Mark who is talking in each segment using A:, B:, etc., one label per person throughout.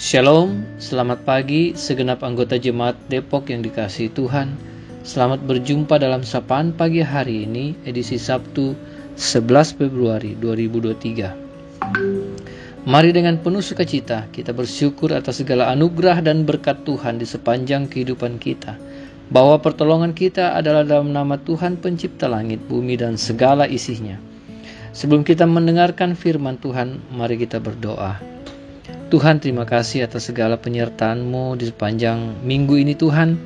A: Shalom, selamat pagi segenap anggota jemaat Depok yang dikasihi Tuhan. Selamat berjumpa dalam sapaan pagi hari ini, edisi Sabtu 11 Februari 2023. Mari dengan penuh sukacita kita bersyukur atas segala anugerah dan berkat Tuhan di sepanjang kehidupan kita, bahwa pertolongan kita adalah dalam nama Tuhan pencipta langit, bumi dan segala isinya. Sebelum kita mendengarkan firman Tuhan, mari kita berdoa. Tuhan, terima kasih atas segala penyertaan-Mu di sepanjang minggu ini Tuhan.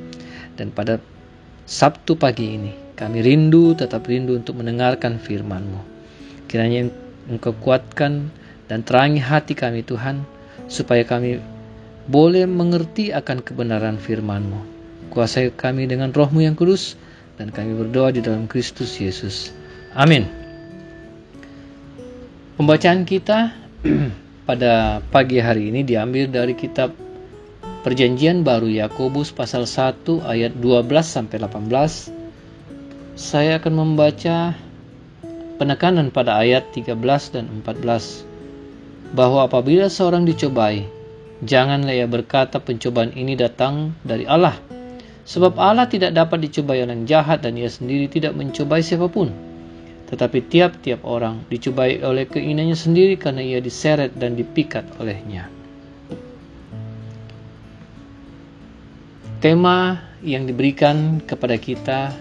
A: Dan pada Sabtu pagi ini kami tetap rindu untuk mendengarkan firman-Mu. Kiranya Engkau kuatkan dan terangi hati kami Tuhan, supaya kami boleh mengerti akan kebenaran firman-Mu. Kuasai kami dengan Roh-Mu yang kudus, dan kami berdoa di dalam Kristus Yesus. Amin. Pembacaan kita pada pagi hari ini diambil dari kitab Perjanjian Baru Yakobus pasal 1 ayat 12 sampai 18. Saya akan membaca penekanan pada ayat 13 dan 14, bahwa apabila seorang dicobai, janganlah ia berkata pencobaan ini datang dari Allah, sebab Allah tidak dapat dicobai oleh yang jahat, dan ia sendiri tidak mencobai siapapun. Tetapi tiap-tiap orang dicobai oleh keinginannya sendiri, karena ia diseret dan dipikat olehnya. Tema yang diberikan kepada kita,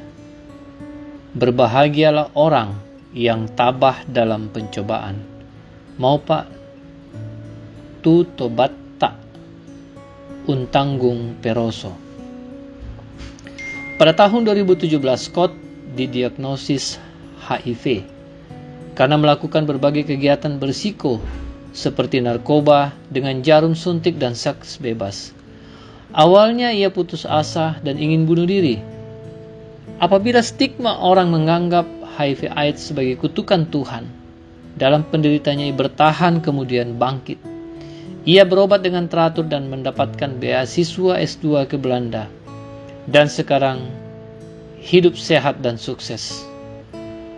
A: berbahagialah orang yang tabah dalam pencobaan. Mau Pak, tu tobat tak untanggung peroso. Pada tahun 2017, Scott didiagnosis HIV karena melakukan berbagai kegiatan berisiko seperti narkoba dengan jarum suntik dan seks bebas. Awalnya ia putus asa dan ingin bunuh diri. Apabila stigma orang menganggap HIV/AIDS sebagai kutukan Tuhan, dalam penderitanya ia bertahan kemudian bangkit. Ia berobat dengan teratur dan mendapatkan beasiswa S2 ke Belanda, dan sekarang hidup sehat dan sukses.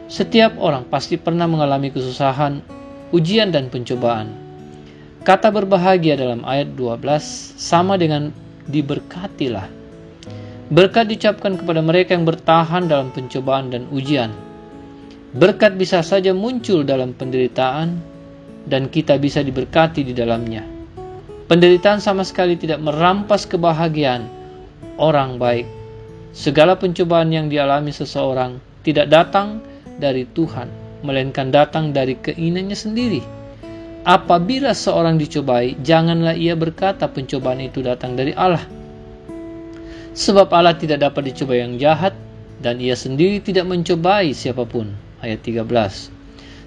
A: Setiap orang pasti pernah mengalami kesusahan, ujian dan pencobaan. Kata berbahagia dalam ayat 12 sama dengan diberkatilah. Berkat diucapkan kepada mereka yang bertahan dalam pencobaan dan ujian. Berkat bisa saja muncul dalam penderitaan, dan kita bisa diberkati di dalamnya. Penderitaan sama sekali tidak merampas kebahagiaan orang baik. Segala pencobaan yang dialami seseorang tidak datang dari Tuhan, melainkan datang dari keinginannya sendiri. Apabila seorang dicobai, janganlah ia berkata pencobaan itu datang dari Allah, sebab Allah tidak dapat dicobai yang jahat, dan ia sendiri tidak mencobai siapapun. Ayat 13.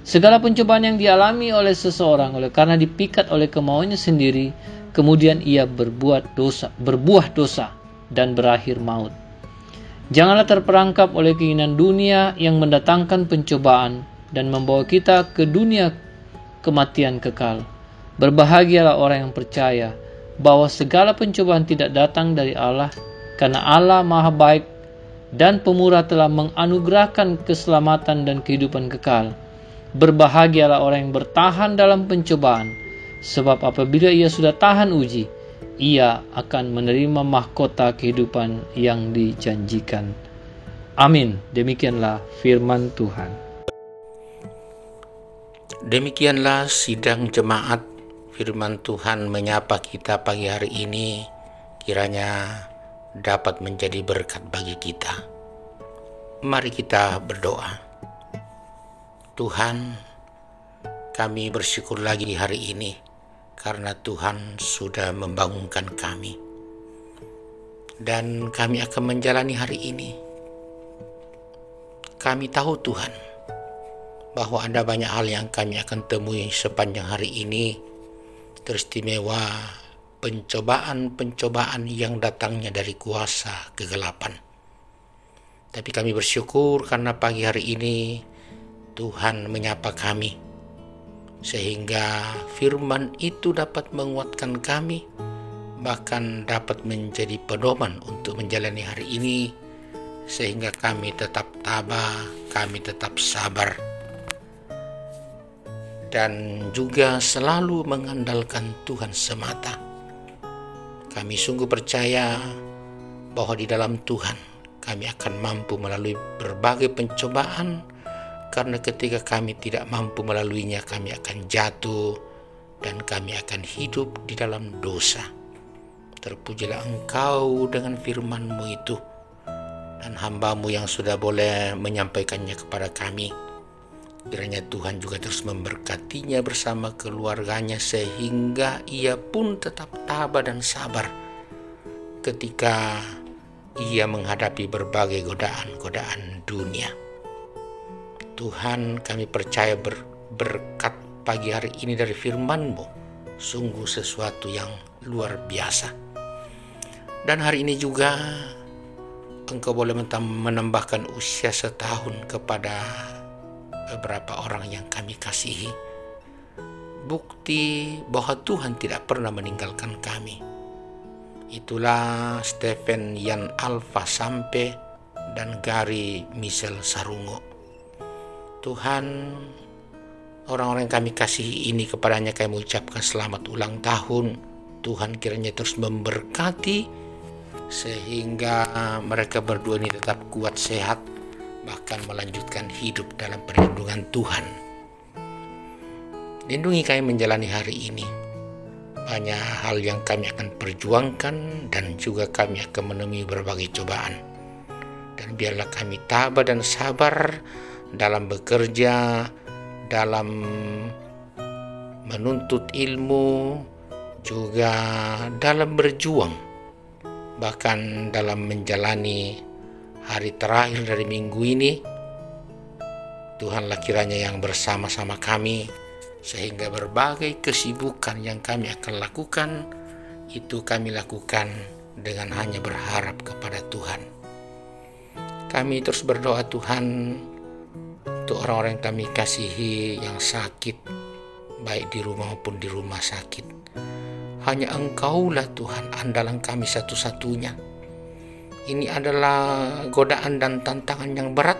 A: Segala pencobaan yang dialami oleh seseorang karena dipikat oleh kemauannya sendiri, kemudian ia berbuah dosa dan berakhir maut. Janganlah terperangkap oleh keinginan dunia yang mendatangkan pencobaan dan membawa kita ke dunia kematian kekal. Berbahagialah orang yang percaya bahwa segala pencobaan tidak datang dari Allah, karena Allah Maha Baik dan Pemurah telah menganugerahkan keselamatan dan kehidupan kekal. Berbahagialah orang yang bertahan dalam pencobaan, sebab apabila ia sudah tahan uji, ia akan menerima mahkota kehidupan yang dijanjikan. Amin. Demikianlah firman Tuhan.
B: Demikianlah sidang jemaat, firman Tuhan menyapa kita pagi hari ini, kiranya dapat menjadi berkat bagi kita. Mari kita berdoa. Tuhan, kami bersyukur lagi hari ini, karena Tuhan sudah membangunkan kami, dan kami akan menjalani hari ini. Kami tahu Tuhan, bahwa ada banyak hal yang kami akan temui sepanjang hari ini, teristimewa pencobaan-pencobaan yang datangnya dari kuasa kegelapan. Tapi kami bersyukur karena pagi hari ini Tuhan menyapa kami, sehingga firman itu dapat menguatkan kami, bahkan dapat menjadi pedoman untuk menjalani hari ini, sehingga kami tetap tabah, kami tetap sabar, dan juga selalu mengandalkan Tuhan semata. Kami sungguh percaya bahwa di dalam Tuhan kami akan mampu melalui berbagai pencobaan, karena ketika kami tidak mampu melaluinya, kami akan jatuh dan kami akan hidup di dalam dosa. Terpujilah Engkau dengan firman-Mu itu, dan hamba-Mu yang sudah boleh menyampaikannya kepada kami. Kiranya Tuhan juga terus memberkatinya bersama keluarganya, sehingga ia pun tetap tabah dan sabar ketika ia menghadapi berbagai godaan-godaan dunia. Tuhan, kami percaya berkat pagi hari ini dari firman-Mu sungguh sesuatu yang luar biasa. Dan hari ini juga Engkau boleh menambahkan usia setahun kepada beberapa orang yang kami kasihi. Bukti bahwa Tuhan tidak pernah meninggalkan kami. Itulah Stephen Yan Alfa Sampe dan Gary Michel Sarungo. Tuhan, orang-orang yang kami kasihi ini, kepadanya kami mengucapkan selamat ulang tahun. Tuhan kiranya terus memberkati sehingga mereka berdua ini tetap kuat, sehat, bahkan melanjutkan hidup dalam perlindungan Tuhan. Lindungi kami menjalani hari ini. Banyak hal yang kami akan perjuangkan dan juga kami akan menemui berbagai cobaan. Dan biarlah kami tabah dan sabar dalam bekerja, dalam menuntut ilmu, juga dalam berjuang, bahkan dalam menjalani hari terakhir dari minggu ini. Tuhanlah kiranya yang bersama-sama kami, sehingga berbagai kesibukan yang kami akan lakukan, itu kami lakukan dengan hanya berharap kepada Tuhan. Kami terus berdoa Tuhan untuk orang-orang yang kami kasihi yang sakit, baik di rumah maupun di rumah sakit. Hanya Engkaulah Tuhan, andalan kami satu-satunya. Ini adalah godaan dan tantangan yang berat,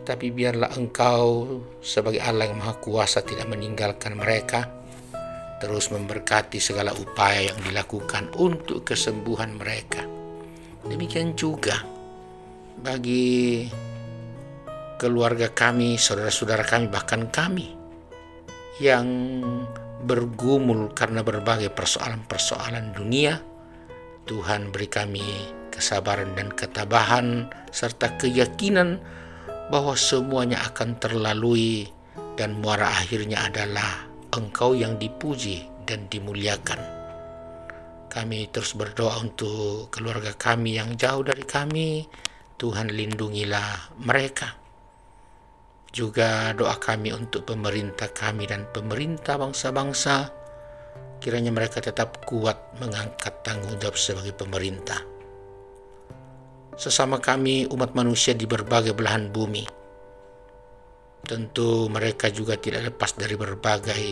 B: tapi biarlah Engkau sebagai Allah yang Maha Kuasa tidak meninggalkan mereka, terus memberkati segala upaya yang dilakukan untuk kesembuhan mereka. Demikian juga bagi keluarga kami, saudara-saudara kami, bahkan kami yang bergumul karena berbagai persoalan-persoalan dunia. Tuhan beri kami kesabaran dan ketabahan serta keyakinan bahwa semuanya akan terlalui dan muara akhirnya adalah Engkau yang dipuji dan dimuliakan. Kami terus berdoa untuk keluarga kami yang jauh dari kami. Tuhan lindungilah mereka. Juga doa kami untuk pemerintah kami dan pemerintah bangsa-bangsa. Kiranya mereka tetap kuat mengangkat tanggung jawab sebagai pemerintah. Sesama kami umat manusia di berbagai belahan bumi, tentu mereka juga tidak lepas dari berbagai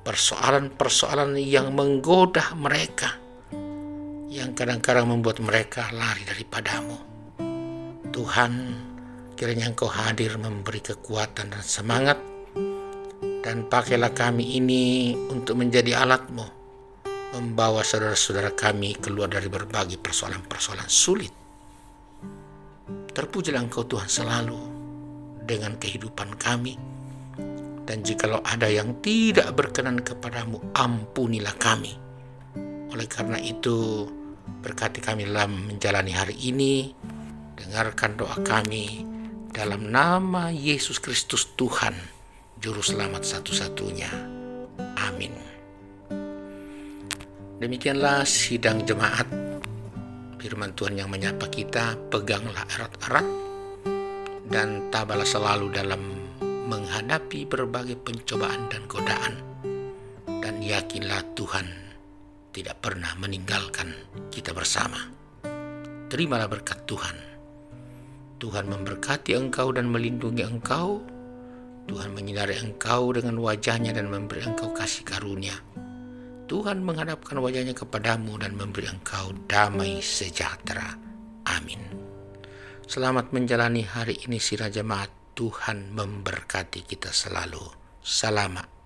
B: persoalan-persoalan yang menggoda mereka, yang kadang-kadang membuat mereka lari daripada-Mu. Tuhan, kiranya Engkau hadir memberi kekuatan dan semangat, dan pakailah kami ini untuk menjadi alat-Mu, membawa saudara-saudara kami keluar dari berbagai persoalan-persoalan sulit. Terpujilah Engkau Tuhan selalu dengan kehidupan kami, dan jikalau ada yang tidak berkenan kepada-Mu, ampunilah kami. Oleh karena itu, berkati kami dalam menjalani hari ini. Dengarkan doa kami dalam nama Yesus Kristus Tuhan, Juru Selamat satu-satunya. Amin. Demikianlah sidang jemaat. Firman Tuhan yang menyapa kita, peganglah erat-erat dan tabahlah selalu dalam menghadapi berbagai pencobaan dan godaan. Dan yakinlah Tuhan tidak pernah meninggalkan kita bersama. Terimalah berkat Tuhan. Tuhan memberkati engkau dan melindungi engkau. Tuhan menyinari engkau dengan wajahnya dan memberi engkau kasih karunia. Tuhan menghadapkan wajahnya kepadamu dan memberi engkau damai sejahtera. Amin. Selamat menjalani hari ini sidang jemaat. Tuhan memberkati kita selalu. Selamat.